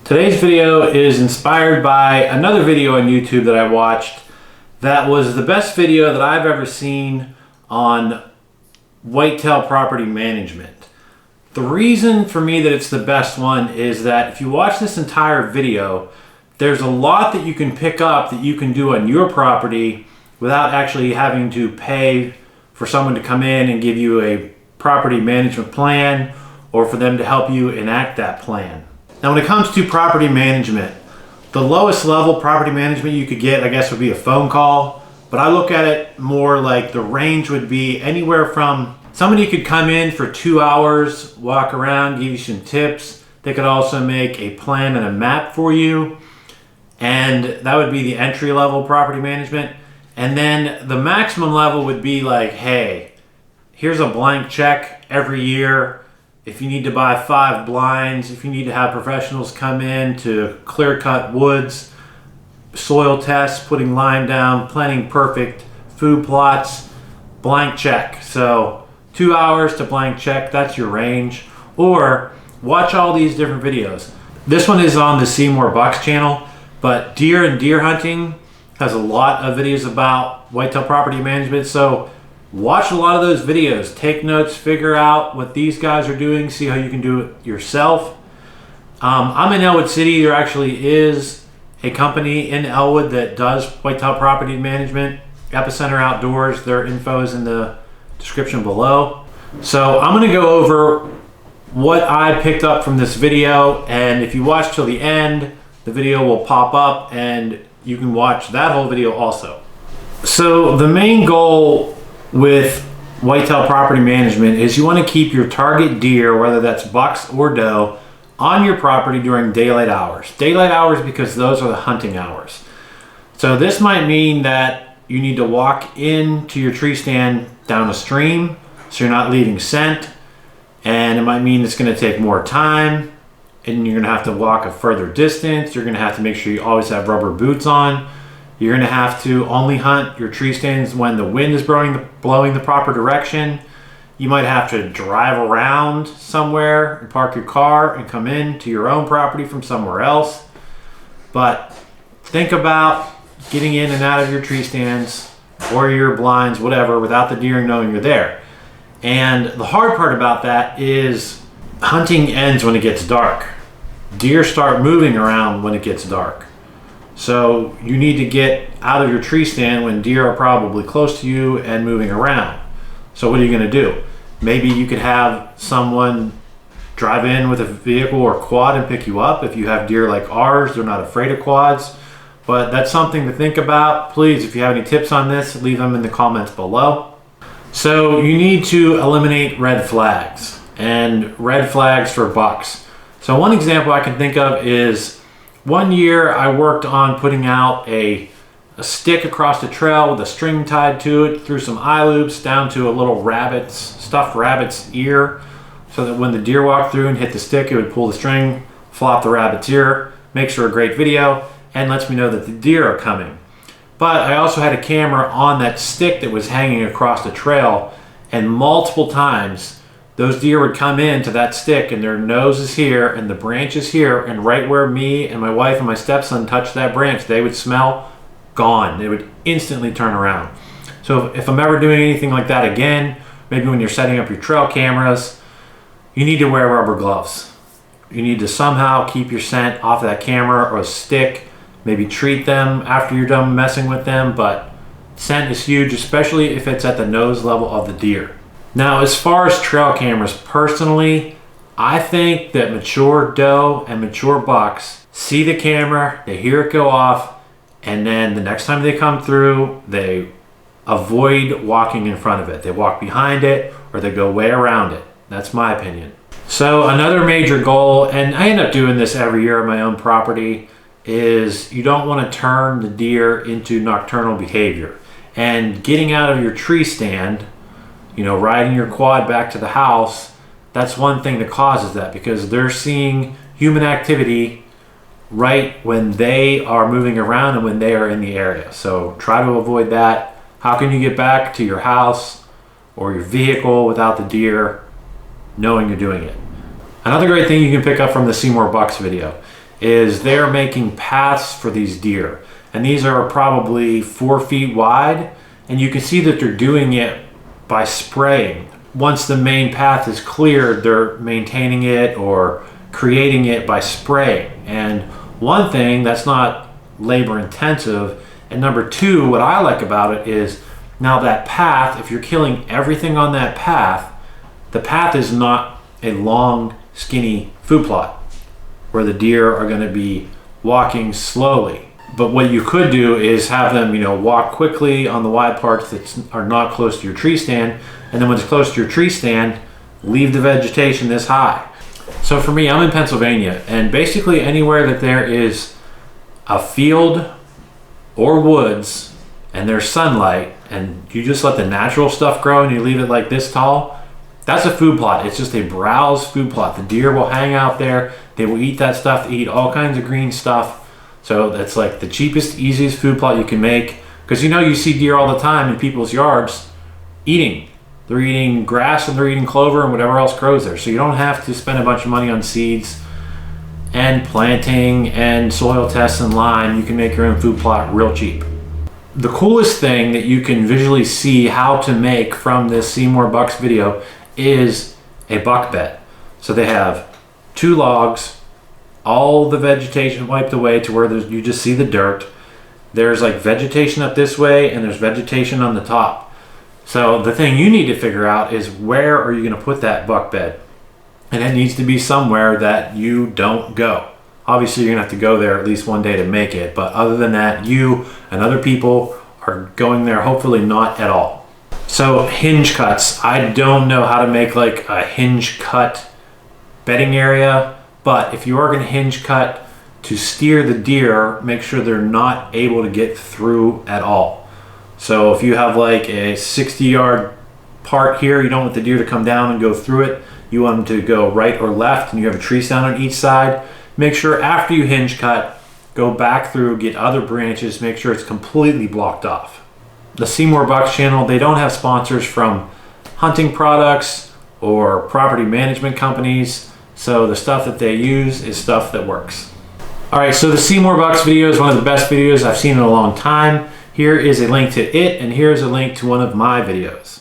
Today's video is inspired by another video on YouTube that I watched that was the best video that I've ever seen on whitetail property management. The reason for me that it's the best one is that if you watch this entire video, there's a lot that you can pick up that you can do on your property without actually having to pay for someone to come in and give you a property management plan or for them to help you enact that plan. Now, when it comes to property management, the lowest level property management you could get, I guess, would be a phone call. But I look at it more like the range would be anywhere from somebody could come in for 2 hours, walk around, give you some tips. They could also make a plan and a map for you. And that would be the entry level property management. And then the maximum level would be like, hey, here's a blank check every year. If you need to buy 5 blinds, if you need to have professionals come in to clear cut woods, soil tests, putting lime down, planting perfect food plots, blank check. So 2 hours to blank check, that's your range. Or watch all these different videos. This one is on the Seymour Bucks channel, but deer and deer hunting has a lot of videos about whitetail property management. So watch a lot of those videos, take notes, figure out what these guys are doing, see how you can do it yourself. I'm in Elwood City. There actually is a company in Elwood that does whitetail property management, Epicenter Outdoors. Their info is in the description below. So I'm going to go over what I picked up from this video, and if you watch till the end, the video will pop up and you can watch that whole video also. So the main goal with whitetail property management is you want to keep your target deer, whether that's bucks or doe, on your property during daylight hours. Daylight hours because those are the hunting hours. So this might mean that you need to walk into your tree stand down a stream so you're not leaving scent, and it might mean it's going to take more time and you're going to have to walk a further distance. You're going to have to make sure you always have rubber boots on. You're going to have to only hunt your tree stands when the wind is blowing the proper direction. You might have to drive around somewhere and park your car and come in to your own property from somewhere else. But think about getting in and out of your tree stands or your blinds, whatever, without the deer knowing you're there. And the hard part about that is hunting ends when it gets dark. Deer start moving around when it gets dark. So you need to get out of your tree stand when deer are probably close to you and moving around. So what are you going to do? Maybe you could have someone drive in with a vehicle or quad and pick you up. If you have deer like ours, they're not afraid of quads. But that's something to think about. Please, if you have any tips on this, leave them in the comments below. So you need to eliminate red flags, and red flags for bucks. So one example I can think of is one year I worked on putting out a stick across the trail with a string tied to it, through some eye loops down to a little stuffed rabbit's ear, so that when the deer walked through and hit the stick, it would pull the string, flop the rabbit's ear. Makes for a great video and lets me know that the deer are coming. But I also had a camera on that stick that was hanging across the trail, and multiple times those deer would come in to that stick and their nose is here and the branch is here, and right where me and my wife and my stepson touched that branch, they would smell gone. They would instantly turn around. So if I'm ever doing anything like that again, maybe when you're setting up your trail cameras, you need to wear rubber gloves. You need to somehow keep your scent off of that camera or a stick. Maybe treat them after you're done messing with them, but scent is huge, especially if it's at the nose level of the deer. Now, as far as trail cameras, personally, I think that mature doe and mature bucks see the camera, they hear it go off, and then the next time they come through, they avoid walking in front of it. They walk behind it or they go way around it. That's my opinion. So another major goal, and I end up doing this every year on my own property, is you don't want to turn the deer into nocturnal behavior. And getting out of your tree stand, riding your quad back to the house, that's one thing that causes that, because they're seeing human activity right when they are moving around and when they are in the area. So try to avoid that. How can you get back to your house or your vehicle without the deer knowing you're doing it? Another great thing you can pick up from the Seymour Bucks video is they're making paths for these deer. And these are probably 4 feet wide. And you can see that they're doing it by spraying. Once the main path is cleared, they're maintaining it or creating it by spraying. And one thing, that's not labor intensive. And number two, what I like about it is now that path, if you're killing everything on that path, the path is not a long, skinny food plot where the deer are going to be walking slowly. But what you could do is have them, walk quickly on the wide parts that are not close to your tree stand. And then when it's close to your tree stand, leave the vegetation this high. So for me, I'm in Pennsylvania, and basically anywhere that there is a field or woods and there's sunlight and you just let the natural stuff grow and you leave it like this tall, that's a food plot. It's just a browse food plot. The deer will hang out there. They will eat that stuff. They eat all kinds of green stuff. So that's like the cheapest, easiest food plot you can make. Because you see deer all the time in people's yards eating. They're eating grass and they're eating clover and whatever else grows there. So you don't have to spend a bunch of money on seeds and planting and soil tests and lime. You can make your own food plot real cheap. The coolest thing that you can visually see how to make from this Seymour Bucks video is a buck bed. So they have 2 logs, all the vegetation wiped away to where you just see the dirt. There's like vegetation up this way and there's vegetation on the top. So the thing you need to figure out is where are you going to put that buck bed? And it needs to be somewhere that you don't go. Obviously, you're going to have to go there at least one day to make it. But other than that, you and other people are going there, hopefully not at all. So hinge cuts. I don't know how to make like a hinge cut bedding area. But if you are going to hinge cut to steer the deer, make sure they're not able to get through at all. So if you have like a 60-yard part here, you don't want the deer to come down and go through it. You want them to go right or left, and you have a tree stand on each side. Make sure after you hinge cut, go back through, get other branches, make sure it's completely blocked off. The Seymour Bucks channel, they don't have sponsors from hunting products or property management companies. So the stuff that they use is stuff that works. All right, so the Seymour Bucks video is one of the best videos I've seen in a long time. Here is a link to it, and here's a link to one of my videos.